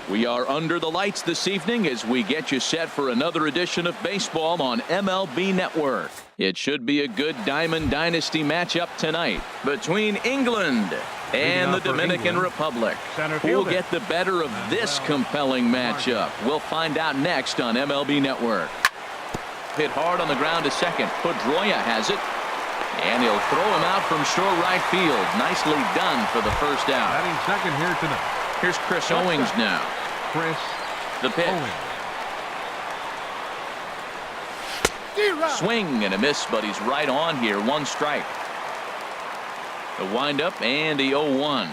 We are under the lights this evening as we get you set for another edition of baseball on MLB Network. It should be a good Diamond Dynasty matchup tonight between England and the Dominican Republic. Who will get the better of this compelling matchup? We'll find out next on MLB Network. Hit hard on the ground to second. Pedroia has it. And he'll throw him out from short right field. Nicely done for the first out. Batting second here tonight. Here's Chris Owings now. Chris the pitch. Swing and a miss, but he's right on here. One strike. The windup and the 0-1.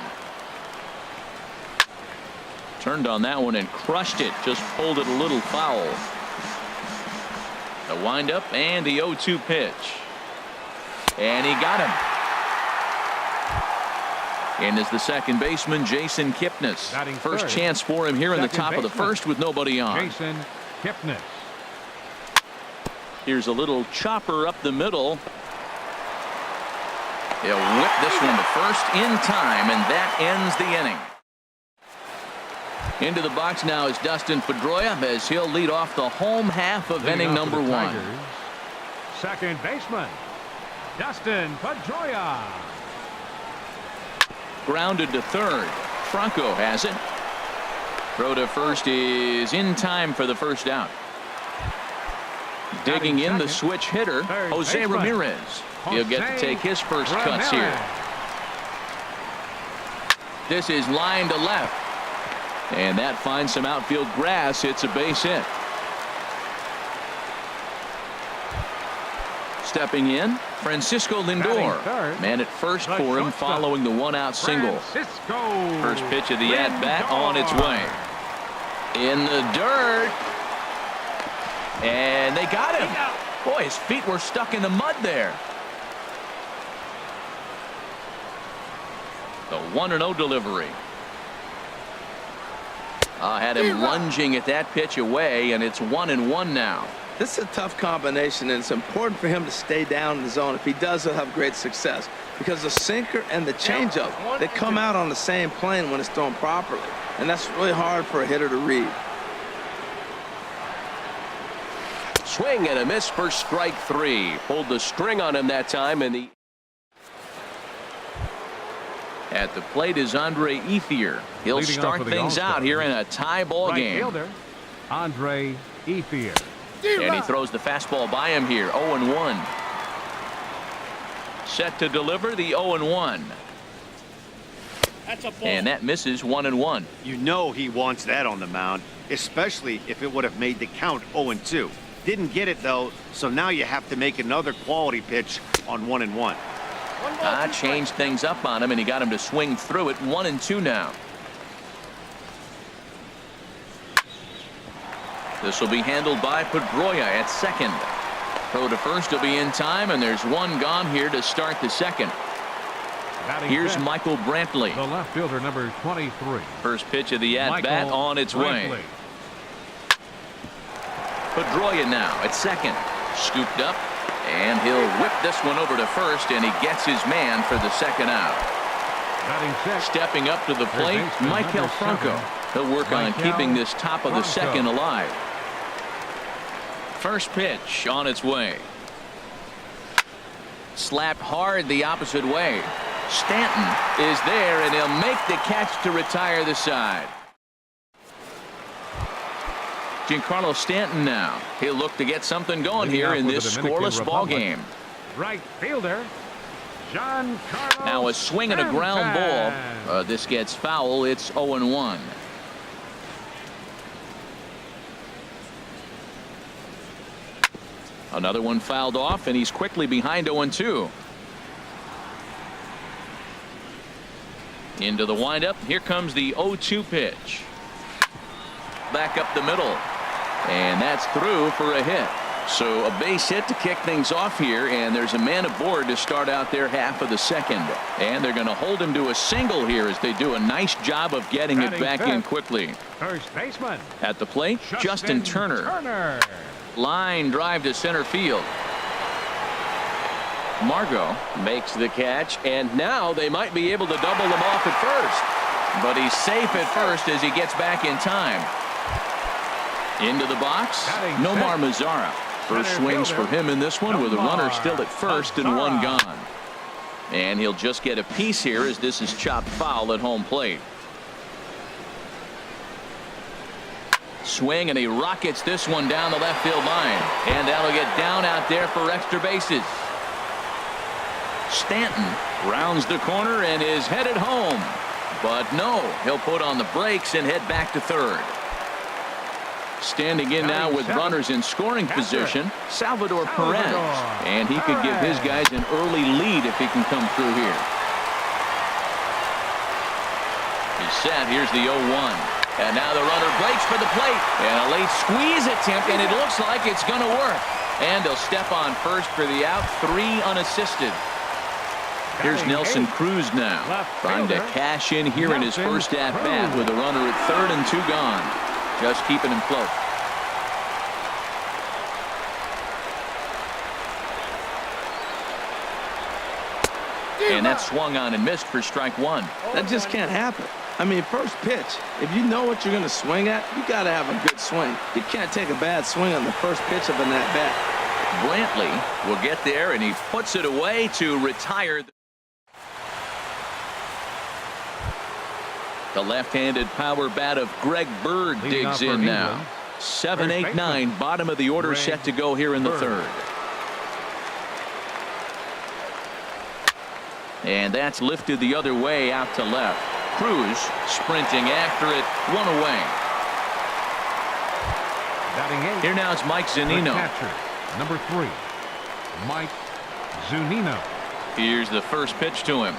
Turned on that one and crushed it. Just pulled it a little foul. The windup and the 0-2 pitch. And he got him. In is the second baseman, Jason Kipnis. First chance for him here in the top of the first with nobody on. Jason Kipnis. Here's a little chopper up the middle. He'll whip this one to first in time, and that ends the inning. Into the box now is Dustin Pedroia as he'll lead off the home half of inning number one. Second baseman, Dustin Pedroia. Grounded to third. Franco has it. Throw to first is in time for the first out. Digging in the switch hitter, Jose Ramirez. He'll get to take his first cuts here. This is line to left. And that finds some outfield grass. It's a base hit. Stepping in, Francisco Lindor. Man at first for him following the one-out single. First pitch of the at-bat on its way. In the dirt. And they got him. Boy, his feet were stuck in the mud there. The 1-0 delivery. Had him lunging at that pitch away, and it's 1-1 now. This is a tough combination, and it's important for him to stay down in the zone. If he does, he'll have great success. Because the sinker and the changeup, they come out on the same plane when it's thrown properly. And that's really hard for a hitter to read. Swing and a miss for strike three. Pulled the string on him that time, and at the plate is Andre Ethier. He'll start things out here in a tie ball game. Fielder, Andre Ethier. And he throws the fastball by him here. 0-1. Set to deliver the 0-1. And that misses 1-1. You know he wants that on the mound, especially if it would have made the count 0-2. Didn't get it though, so now you have to make another quality pitch on 1-1. Changed things up on him, and he got him to swing through it. 1-2 now. This will be handled by Pedroia at second. Throw to first will be in time, and there's one gone here to start the second. Here's Michael Brantley. The left fielder, number 23. First pitch of the at-bat on its way. Pedroia now at second. Scooped up, and he'll whip this one over to first, and he gets his man for the second out. Stepping up to the plate, Maikel Franco. He'll work on keeping this top of the second alive. First pitch on its way. Slapped hard the opposite way. Stanton is there, and he'll make the catch to retire the side. Giancarlo Stanton now. He'll look to get something going here in this scoreless ball game. Right fielder, Giancarlo. Now a swing and a ground ball. This gets foul. It's 0-1. Another one fouled off, and he's quickly behind 0-2. Into the windup. Here comes the 0-2 pitch. Back up the middle. And that's through for a hit. So a base hit to kick things off here, and there's a man aboard to start out their half of the second. And they're going to hold him to a single here as they do a nice job of getting it back in quickly. First baseman. At the plate, Justin Turner. Line drive to center field. Margot makes the catch, and now they might be able to double them off at first. But he's safe at first as he gets back in time. Into the box, Nomar Mazara. First swings for him in this one with a runner still at first and one gone. And he'll just get a piece here as this is chopped foul at home plate. Swing, and he rockets this one down the left field line. And that'll get down out there for extra bases. Stanton rounds the corner and is headed home. But no, he'll put on the brakes and head back to third. Standing in now with runners in scoring position, Salvador Perez. And he could give his guys an early lead if he can come through here. He's set. Here's the 0-1. And now the runner breaks for the plate. And a late squeeze attempt, and it looks like it's going to work. And he'll step on first for the out, 3 unassisted. Here's Nelson Cruz now, trying to cash in here in his first at-bat with a runner at third and 2 gone. Just keeping him close. And that swung on and missed for strike 1. That just can't happen. I mean, first pitch, if you know what you're going to swing at, you got to have a good swing. You can't take a bad swing on the first pitch of an at-bat. Brantley will get there, and he puts it away to retire. The left-handed power bat of Greg Bird digs in now. 7, 8, 9, bottom of the order set to go here in the third. And that's lifted the other way out to left. Cruz sprinting after it, 1 away. Here now is Mike Zunino. Number 3, Mike Zunino. Here's the first pitch to him.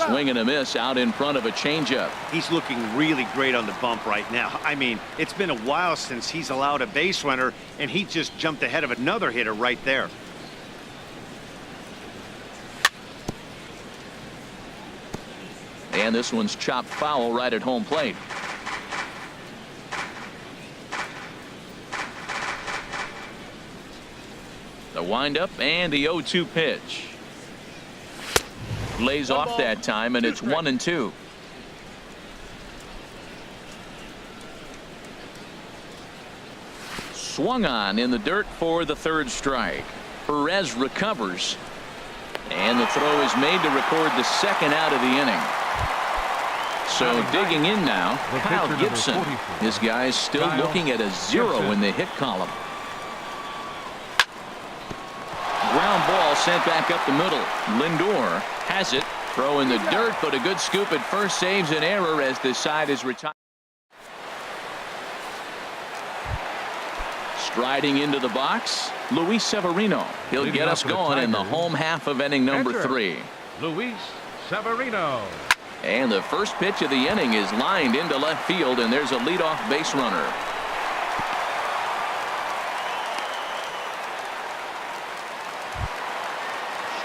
Swing and a miss out in front of a changeup. He's looking really great on the bump right now. I mean, it's been a while since he's allowed a base runner, and he just jumped ahead of another hitter right there. And this one's chopped foul right at home plate. The windup and the 0-2 pitch. Lays off that time, and it's 1-2. Swung on in the dirt for the third strike. Perez recovers, and the throw is made to record the second out of the inning. So digging in now, Kyle Gibson. This guy's still looking at a 0 in the hit column. Ground ball sent back up the middle. Lindor has it. Throw in the dirt, but a good scoop at first saves an error as this side is retired. Striding into the box, Luis Severino. He'll get us going in the home half of inning number 3. Luis Severino. And the first pitch of the inning is lined into left field, and there's a leadoff base runner.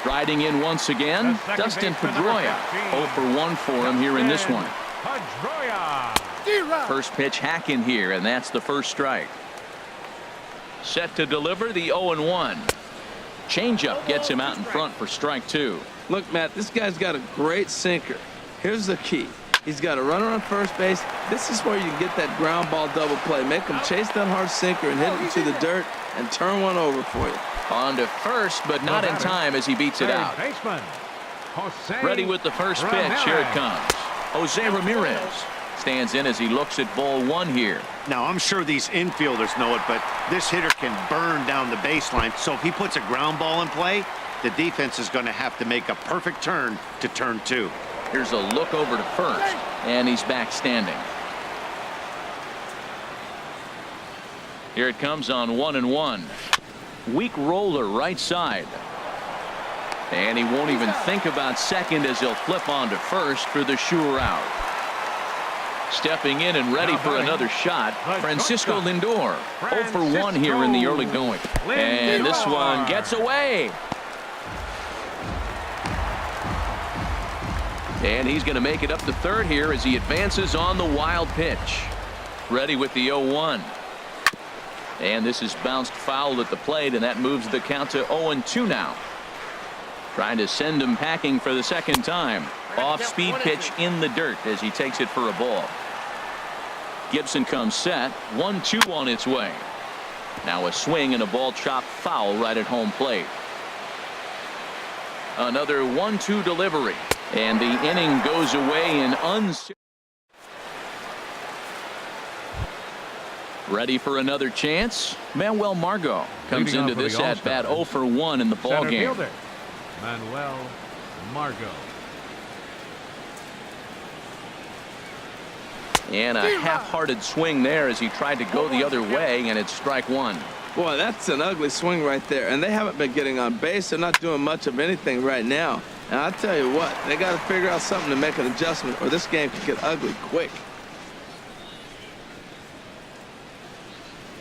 Striding in once again, Dustin Pedroia. 0 for 1 for him here in this one. First pitch hacking here, and that's the first strike. Set to deliver the 0-1. Changeup gets him out in front for strike 2. Look, Matt, this guy's got a great sinker. Here's the key. He's got a runner on first base. This is where you get that ground ball double play. Make him chase that hard sinker and hit it into the dirt and turn one over for you. On to first, but not in time as he beats it out. Ready with the first pitch. Here it comes. Jose Ramirez stands in as he looks at ball 1 here. Now, I'm sure these infielders know it, but this hitter can burn down the baseline. So if he puts a ground ball in play, the defense is going to have to make a perfect turn to turn 2. Here's a look over to first, and he's back standing. Here it comes on 1-1. Weak roller right side. And he won't even think about second as he'll flip on to first for the sure out. Stepping in and ready for another shot, Francisco Lindor. 0 for 1 here in the early going. And this one gets away. And he's going to make it up to third here as he advances on the wild pitch. Ready with the 0-1. And this is bounced foul at the plate, and that moves the count to 0-2 now. Trying to send him packing for the second time. Off-speed pitch in the dirt as he takes it for a ball. Gibson comes set. 1-2 on its way. Now a swing and a ball chopped foul right at home plate. Another 1-2 delivery. And the inning goes away in Ready for another chance? Manuel Margot comes into this at bat 0 for 1 in the ball game. Manuel Margot. And a half-hearted swing there as he tried to go the other way, and it's strike one. Boy, that's an ugly swing right there. And they haven't been getting on base. They're not doing much of anything right now. And I'll tell you what, they got to figure out something to make an adjustment, or this game could get ugly quick.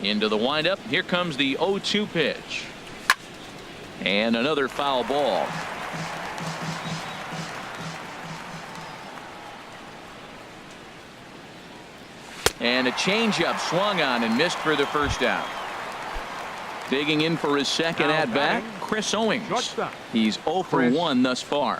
Into the windup. Here comes the 0-2 pitch. And another foul ball. And a changeup swung on and missed for the first out. Digging in for his second at bat, Chris Owings. He's 0 for 1 thus far.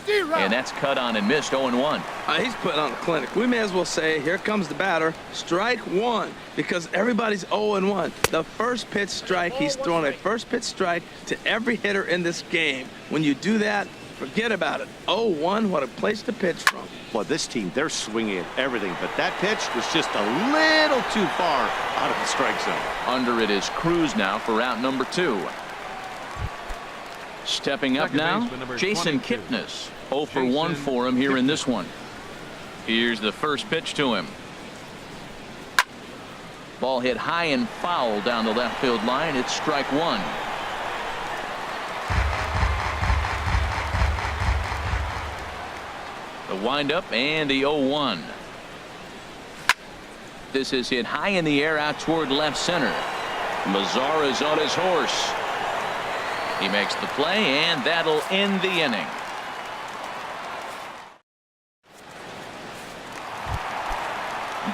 And that's cut on and missed. 0-1. He's putting on a clinic. We may as well say, here comes the batter, strike one, because everybody's 0-1. The first pitch strike, he's thrown a first pitch strike to every hitter in this game. When you do that, forget about it. 0-1, what a place to pitch from. Well, this team, they're swinging at everything, but that pitch was just a little too far out of the strike zone. Under it is Cruz now for out number 2. Stepping up now, Jason Kipnis. 0 for 1 for him here in this one. Here's the first pitch to him. Ball hit high and foul down the left field line. It's strike one. The windup and the 0-1. This is hit high in the air out toward left center. Mazara is on his horse. He makes the play, and that'll end the inning.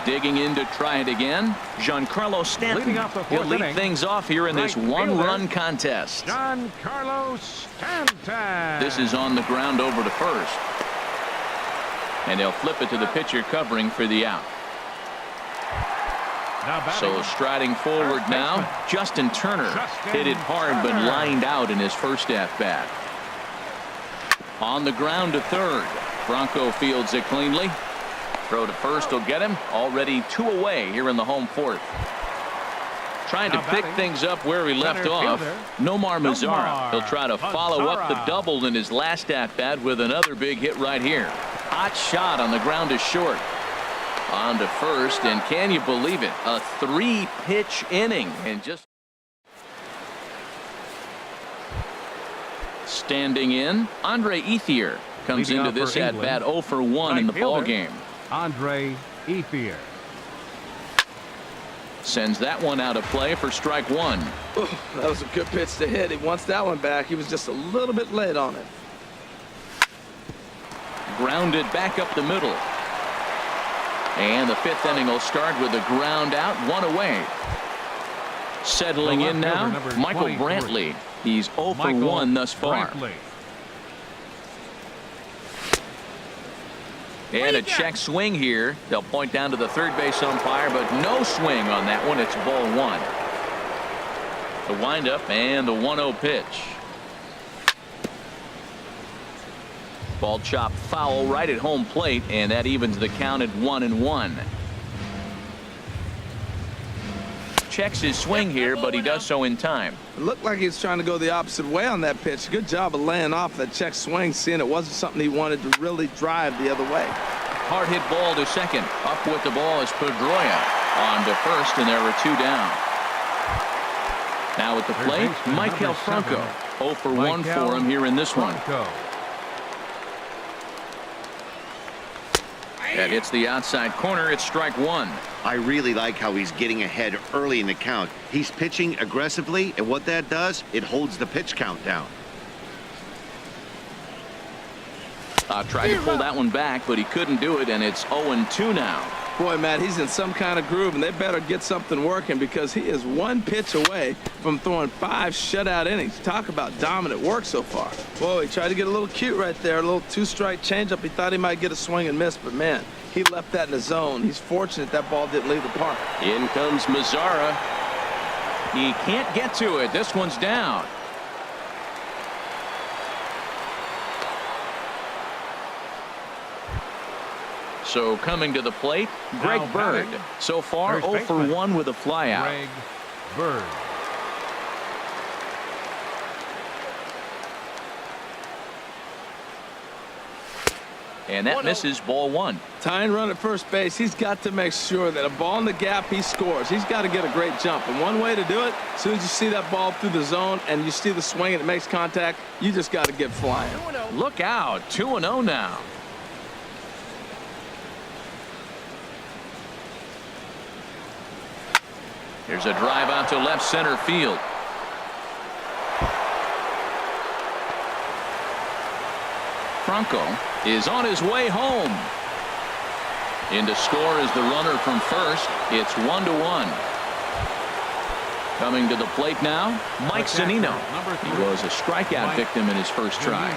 Digging in to try it again, Giancarlo Stanton. He'll lead things off here in this one-run contest. Giancarlo Stanton. This is on the ground over to first. And they'll flip it to the pitcher covering for the out. So striding forward now, Justin Turner. Hit it hard but lined out in his first at-bat. On the ground to third. Bronco fields it cleanly. Throw to first will get him. Already 2 away here in the home fourth. Trying to pick things up where he left off. Nomar Mazara. He'll try to follow up the double in his last at-bat with another big hit right here. Hot shot on the ground to short. On to first, and can you believe it? A 3-pitch inning, and just standing in, Andre Ethier comes into this at bat 0 for 1 in the ball game. Andre Ethier sends that one out of play for strike one. Ooh, that was a good pitch to hit. He wants that one back. He was just a little bit late on it. Grounded back up the middle. And the 5th inning will start with a ground out, 1 away. Settling in now, Michael Brantley. He's 0 for 1 thus far. And a check swing here. They'll point down to the third base umpire, but no swing on that one. It's ball 1. The windup and the 1-0 pitch. Ball chopped foul right at home plate, and that evens the count at 1-1. Checks his swing here, but he does so in time. It looked like he was trying to go the opposite way on that pitch. Good job of laying off that check swing, seeing it wasn't something he wanted to really drive the other way. Hard hit ball to second. Up with the ball is Pedroia. On to first, and there are 2 down. Now at the plate, Maikel Franco. 0 for 1 for him here in this one. That hits the outside corner. It's strike 1. I really like how he's getting ahead early in the count. He's pitching aggressively, and what that does, it holds the pitch count down. Tried to pull that one back, but he couldn't do it, and it's 0-2 now. Boy, Matt, he's in some kind of groove, and they better get something working because he is one pitch away from throwing 5 shutout innings. Talk about dominant work so far. Whoa, he tried to get a little cute right there, a little 2-strike changeup. He thought he might get a swing and miss, but, man, he left that in the zone. He's fortunate that ball didn't leave the park. In comes Mazzara. He can't get to it. This one's down. So coming to the plate, Greg Now Bird. batting, So far, first 0 for baseman, 1 with a flyout. Greg Bird. And that misses ball 1. Tying run at first base, he's got to make sure that a ball in the gap, he scores. He's got to get a great jump. And one way to do it, as soon as you see that ball through the zone and you see the swing and it makes contact, you just got to get flying. Look out, 2-0 now. Here's a drive out to left center field. Franco is on his way home. In to score is the runner from first. It's 1-1. Coming to the plate now, Mike Zunino. He was a strikeout victim in his first try.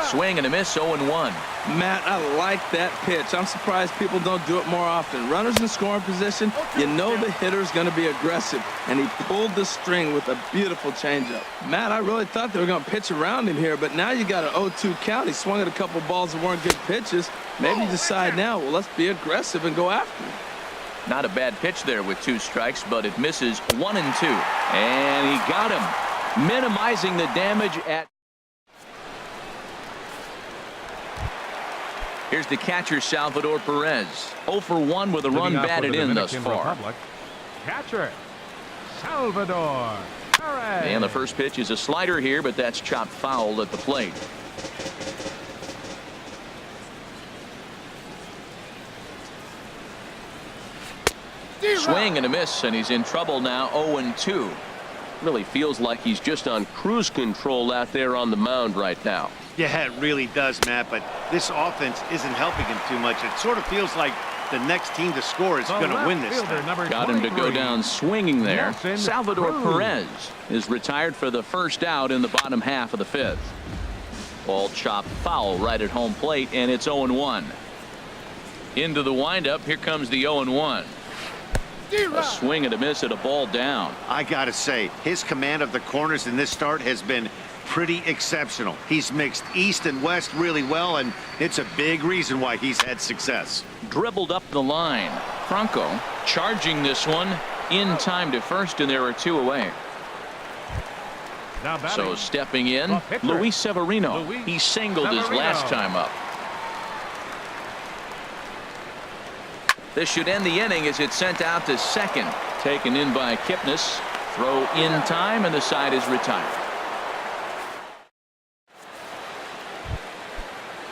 Swing and a miss, 0-1. Matt, I like that pitch. I'm surprised people don't do it more often. Runners in scoring position, you know the hitter's going to be aggressive, and he pulled the string with a beautiful changeup. Matt, I really thought they were going to pitch around him here, but now you got an 0-2 count. He swung at a couple balls that weren't good pitches. Maybe you decide now, well, let's be aggressive and go after him. Not a bad pitch there with 2 strikes, but it misses 1 and 2. And he got him, minimizing the damage at. Here's the catcher, Salvador Perez. 0 for 1 with a run batted in thus far. Republic, catcher, Salvador Perez. And the first pitch is a slider here, but that's chopped foul at the plate. Swing and a miss, and he's in trouble now, 0-2. Really feels like he's just on cruise control out there on the mound right now. Yeah, it really does, Matt, but this offense isn't helping him too much. It sort of feels like the next team to score is going to win this thing. Got him to go down swinging there. Nelson Salvador Cruz. Perez is retired for the first out in the bottom half of the 5th. Ball chopped foul right at home plate, and it's 0-1. Into the windup, here comes the 0-1. A swing and a miss at a ball down. I got to say, his command of the corners in this start has been pretty exceptional. He's mixed east and west really well, and it's a big reason why he's had success. Dribbled up the line. Franco charging this one in time to first, and there are 2 away. Now batting, So stepping in, the pitcher, Luis Severino. Luis He singled his Severino. last time up. This should end the inning as it's sent out to second. Taken in by Kipnis. Throw in time, and the side is retired.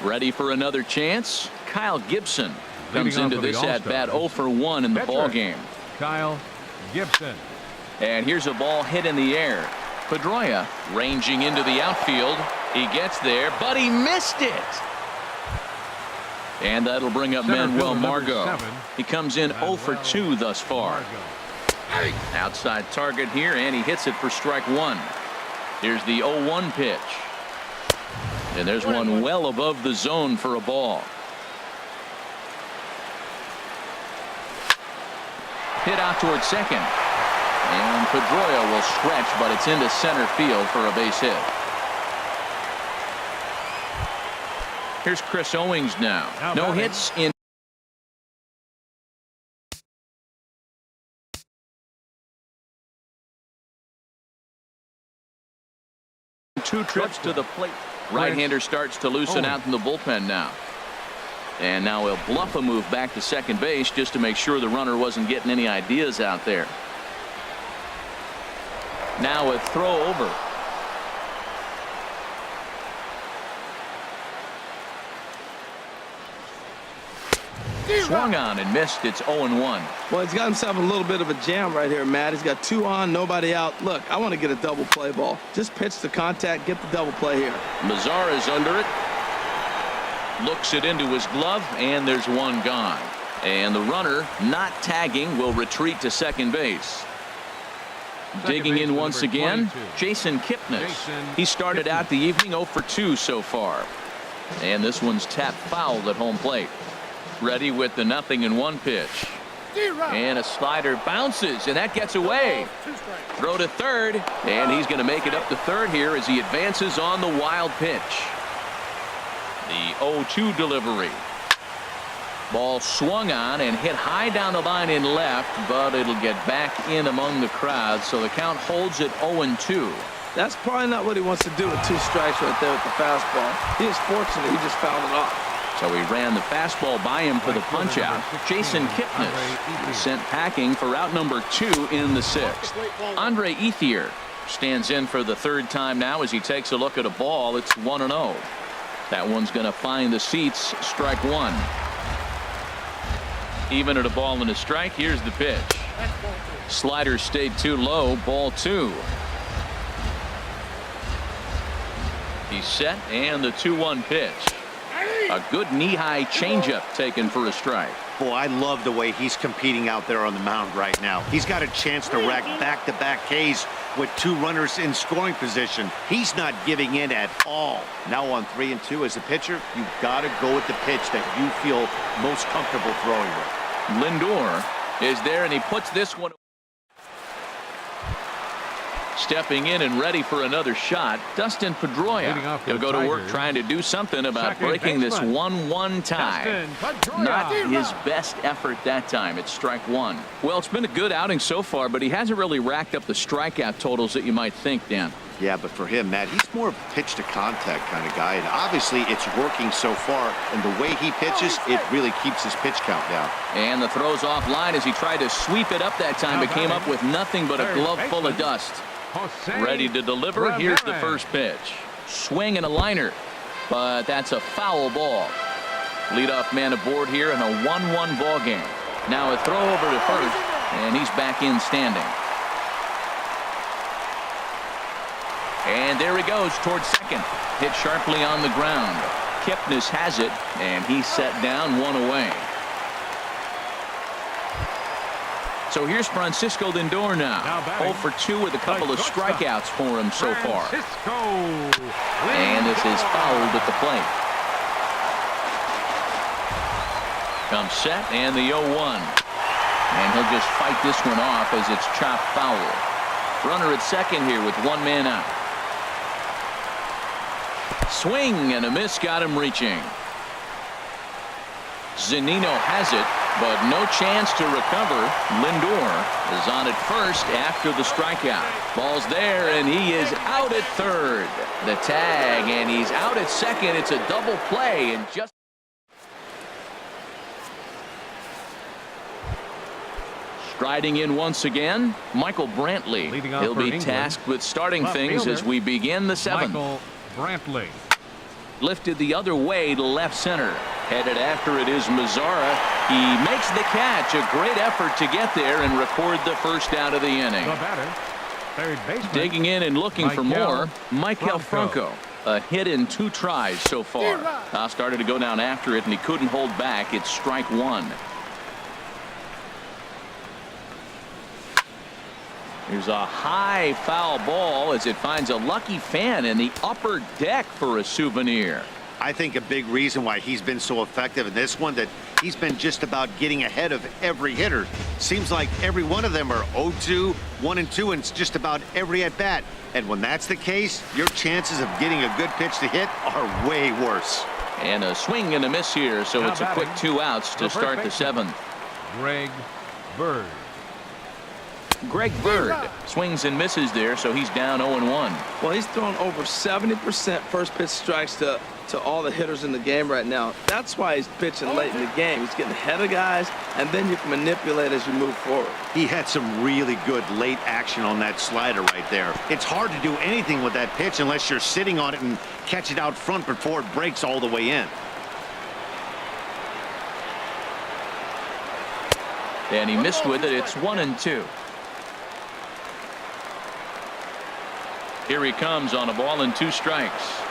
Ready for another chance? Kyle Gibson comes Leading off into for the this at-bat All-Stars. 0 for 1 in the Pitcher. ball game. Kyle Gibson. And here's a ball hit in the air. Pedroia ranging into the outfield. He gets there, but he missed it. And that'll bring up Center Manuel fielder number Margot. 7, He comes in 0 for 2 thus far. Margot. Outside target here, and he hits it for strike 1. Here's the 0-1 pitch. And there's one well above the zone for a ball. Hit out towards second. And Pedroia will stretch, but it's into center field for a base hit. Here's Chris Owings now. No batting. hits in. Two trips to the plate. Right-hander starts to loosen out in the bullpen now. And now he'll bluff a move back to second base just to make sure the runner wasn't getting any ideas out there. Now a throw over. Swung on and missed. It's 0-1. Well, he's got himself a little bit of a jam right here, Matt. He's got 2 on, nobody out. Look, I want to get a double play ball. Just pitch the contact, get the double play here. Mazzara is under it. Looks it into his glove, and there's one gone. And the runner not tagging will retreat to second base. Digging in once again, Jason Kipnis. He started out the evening 0 for 2 so far. And this one's tapped foul at home plate. Ready with the 0-1 pitch. And a slider bounces, and that gets away. Throw to third, and he's going to make it up to third here as he advances on the wild pitch. The 0-2 delivery. Ball swung on and hit high down the line in left, but it'll get back in among the crowd, so the count holds at 0-2. That's probably not what he wants to do with 2 strikes right there with the fastball. He is fortunate he just fouled it off. So he ran the fastball by him for the punch-out. Jason Kipnis is sent packing for out number 2 in the 6th. Andre Ethier stands in for the 3rd time now as he takes a look at a ball. It's 1-0. That one's going to find the seats. Strike 1. Even at a ball and a strike, here's the pitch. Slider stayed too low. Ball 2. He's set, and the 2-1 pitch. A good knee-high changeup taken for a strike. Boy, I love the way he's competing out there on the mound right now. He's got a chance to rack back-to-back Ks with 2 runners in scoring position. He's not giving in at all. Now on 3-2 as a pitcher, you've got to go with the pitch that you feel most comfortable throwing with. Lindor is there, and he puts this one. Stepping in and ready for another shot, Dustin Pedroia. He'll go to work trying to do something about breaking this 1-1 tie. Not his best effort that time. It's strike 1. Well, it's been a good outing so far, but he hasn't really racked up the strikeout totals that you might think, Dan. Yeah, but for him, Matt, he's more of a pitch-to-contact kind of guy, and obviously it's working so far, and the way he pitches, it really keeps his pitch count down. And the throw's offline as he tried to sweep it up that time, but came up with nothing but a glove full of dust. Ready to deliver. Here's the first pitch. Swing and a liner, but that's a foul ball. Leadoff man aboard here in a 1-1 ball game. Now a throw over to first, and he's back in standing. And there he goes towards second. Hit sharply on the ground. Kipnis has it, and he's set down 1 away. So here's Francisco Lindor now. 0 for 2 with a couple of strikeouts for him so far. And this is fouled at the plate. Comes set, and the 0-1. And he'll just fight this one off as it's chopped foul. Runner at second here with 1 man out. Swing and a miss got him reaching. Zunino has it, but no chance to recover. Lindor is on at first after the strikeout. Ball's there, and he is out at third. The tag, and he's out at second. It's a double play, and just striding in once again, Michael Brantley. He'll be tasked with starting things as we begin the 7th. Michael Brantley. Lifted the other way to left center. Headed after it is Mazzara. He makes the catch. A great effort to get there and record the first out of the inning. The batter, third baseman. Digging in and looking for more, Maikel Franco. A hit in 2 tries so far. Started to go down after it, and he couldn't hold back. It's strike 1. Here's a high foul ball as it finds a lucky fan in the upper deck for a souvenir. I think a big reason why he's been so effective in this one, that he's been just about getting ahead of every hitter. Seems like every one of them are 0-2, 1-2, and it's just about every at-bat. And when that's the case, your chances of getting a good pitch to hit are way worse. And a swing and a miss here, so Now it's a quick 2 outs to start the 7th. Greg Bird. Greg Bird swings and misses there, so he's down 0-1. Well, he's thrown over 70% first pitch strikes to all the hitters in the game right now. That's why he's pitching late in the game. He's getting ahead of guys, and then you can manipulate as you move forward. He had some really good late action on that slider right there. It's hard to do anything with that pitch unless you're sitting on it and catch it out front before it breaks all the way in. And he missed with it. It's 1-2. Here he comes on a ball and 2 strikes.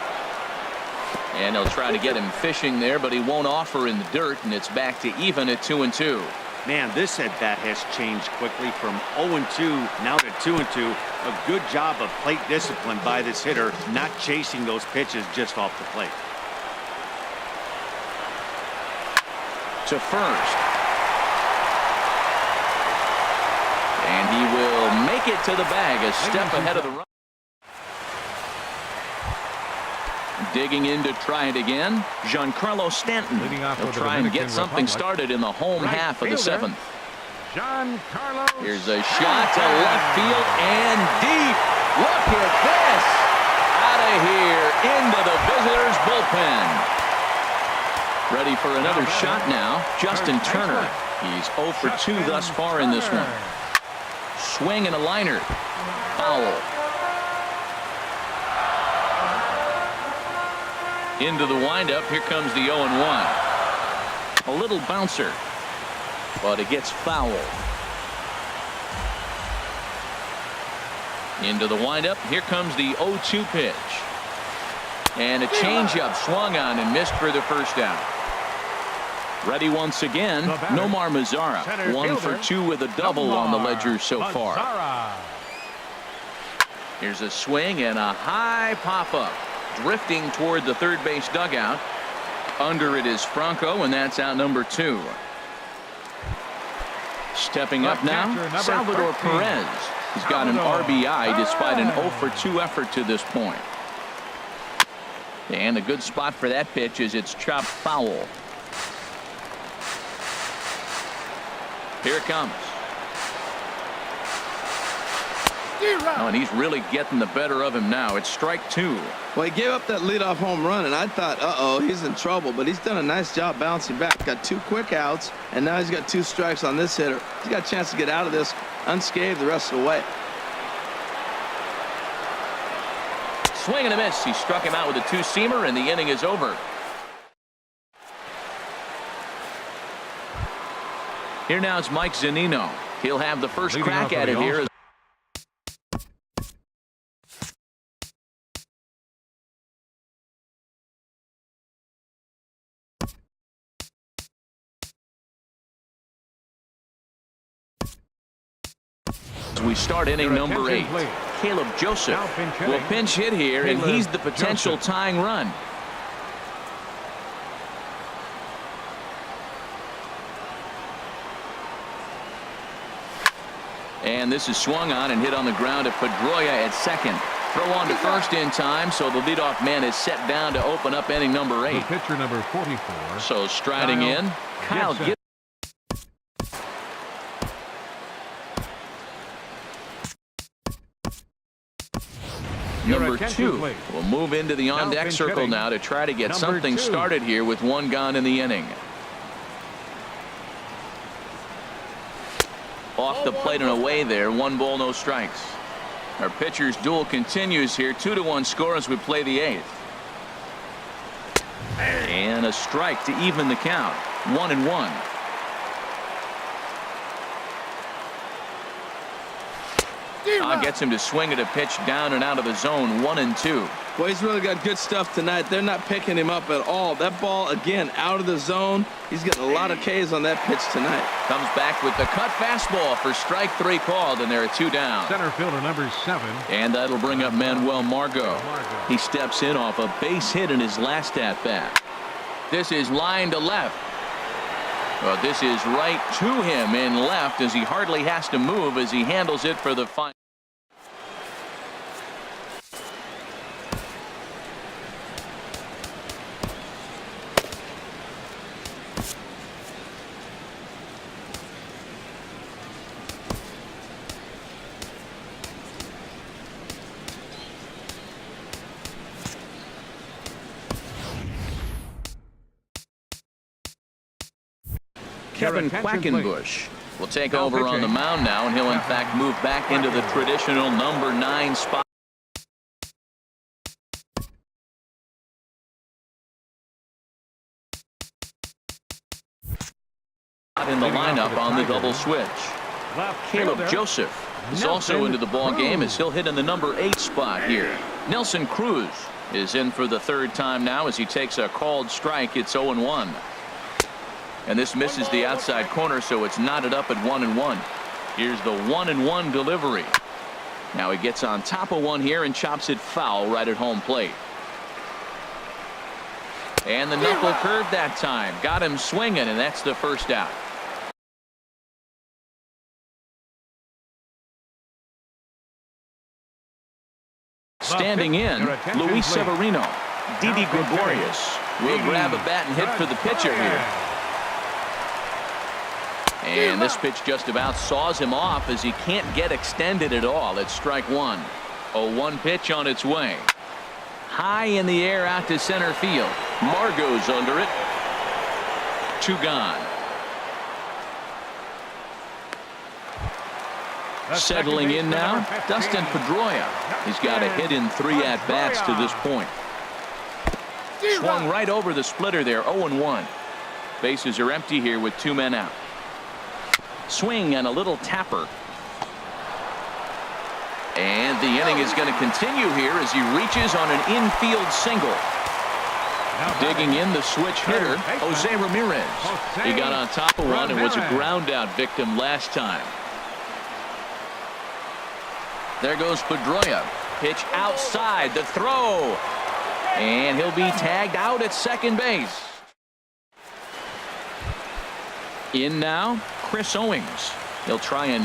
And they'll try to get him fishing there, but he won't offer in the dirt, and it's back to even at 2-2. Man, this at-bat has changed quickly from 0-2 now to 2-2. A good job of plate discipline by this hitter, not chasing those pitches just off the plate. To first. And he will make it to the bag, a step ahead of the run. Digging in to try it again, Giancarlo Stanton. He'll try and get something started in the home half of the seventh. Giancarlo. Here's a shot to left field and deep. Look at this. Out of here into the visitors' bullpen. Ready for another shot now, Justin Turner. He's 0 for 2 thus far in this one. Swing and a liner. Foul. Into the windup. Here comes the 0-1. A little bouncer, but it gets foul. Into the windup. Here comes the 0-2 pitch. And a changeup swung on and missed for the first out. Ready once again, Nomar Mazara. 1 for 2 with a double on the ledger so far. Here's a swing and a high pop-up. Drifting toward the third base dugout. Under it is Franco, and that's out number 2. Stepping up now, Salvador Perez. He's got an RBI despite an 0 for 2 effort to this point. And a good spot for that pitch is it's chopped foul. Here it comes. Oh, and he's really getting the better of him now. It's strike 2. Well, he gave up that leadoff home run, and I thought, uh-oh, he's in trouble. But he's done a nice job bouncing back. Got 2 quick outs, and now he's got 2 strikes on this hitter. He's got a chance to get out of this unscathed the rest of the way. Swing and a miss. He struck him out with a 2-seamer, and the inning is over. Here now is Mike Zunino. He'll have the first crack at it here. We start inning number 8. Caleb Joseph will pinch hit here, and he's the potential tying run. And this is swung on and hit on the ground to Pedroia at second. Throw on to first in time, so the leadoff man is set down to open up inning number 8. The pitcher number 44. So striding in, Kyle Gibson. Number 2 will move into the on-deck circle now to try to get something started here with 1 gone in the inning. Off the plate and away there. 1 ball, no strikes. Our pitcher's duel continues here. 2-1 score as we play the 8th. And a strike to even the count. 1-1. Gets him to swing at a pitch down and out of the zone. 1-2. Well, he's really got good stuff tonight. They're not picking him up at all. That ball, again, out of the zone. He's getting a lot of Ks on that pitch tonight. Comes back with the cut fastball for strike 3 called, and there are 2 down. Center fielder number 7. And that'll bring up Manuel Margot. He steps in off a base hit in his last at-bat. This is line to left. Well, this is right to him in left as he hardly has to move as he handles it for the final. Kevin Quackenbush will take over on the mound now, and he'll in fact move back into the traditional number 9 spot. In the lineup on the double switch. Caleb Joseph is also into the ball game as he'll hit in the number 8 spot here. Nelson Cruz is in for the third time now as he takes a called strike. It's 0-1. And this misses the outside corner, so it's knotted up at 1-1. Here's the 1-1 delivery. Now he gets on top of one here and chops it foul right at home plate. And the knuckle curve that time got him swinging, and that's the first out. Standing in, Luis Severino. Didi Gregorius will grab a bat and hit for the pitcher here. And this pitch just about saws him off as he can't get extended at all. It's strike one. 0-1 pitch on its way. High in the air out to center field. Margot's under it. 2 gone. Settling in now, Dustin Pedroia. He's got a hit in 3 at-bats to this point. Swung right over the splitter there, 0-1. Bases are empty here with 2 men out. Swing and a little tapper. And the inning is going to continue here as he reaches on an infield single. Digging in the switch hitter, Jose Ramirez. He got on top of one and was a ground out victim last time. There goes Pedroia. Pitch outside, the throw. And he'll be tagged out at second base. In now, Chris Owings. He'll try and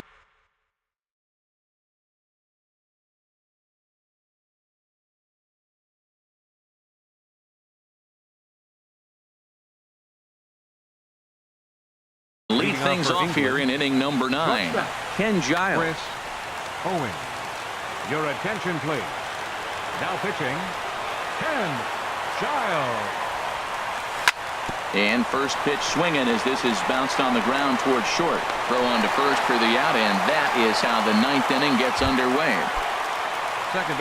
lead things off here in inning number 9. Ken Giles. Chris Owings. Your attention, please. Now pitching, Ken Giles. And first pitch swinging as this is bounced on the ground towards short. Throw on to first for the out, and that is how the 9th inning gets underway.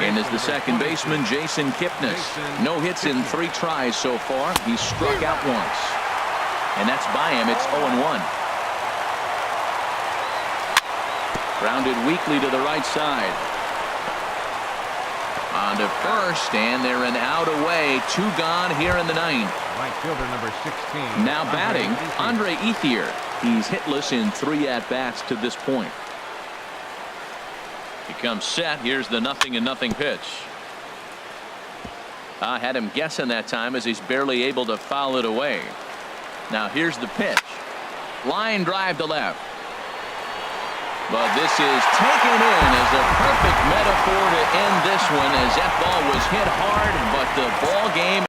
And as the second baseman, Jason Kipnis. No hits in 3 tries so far. He's struck out once. And that's by him. It's 0-1. Grounded weakly to the right side. On to first, and they're an out away. 2 gone here in the 9th. Right fielder number 16. Now batting, Andre Ethier. He's hitless in 3 at-bats to this point. He comes set. Here's the 0-0 pitch. I had him guessing that time as he's barely able to foul it away. Now here's the pitch. Line drive to left. But this is taken in as a perfect metaphor to end this one as that ball was hit hard, but the ball game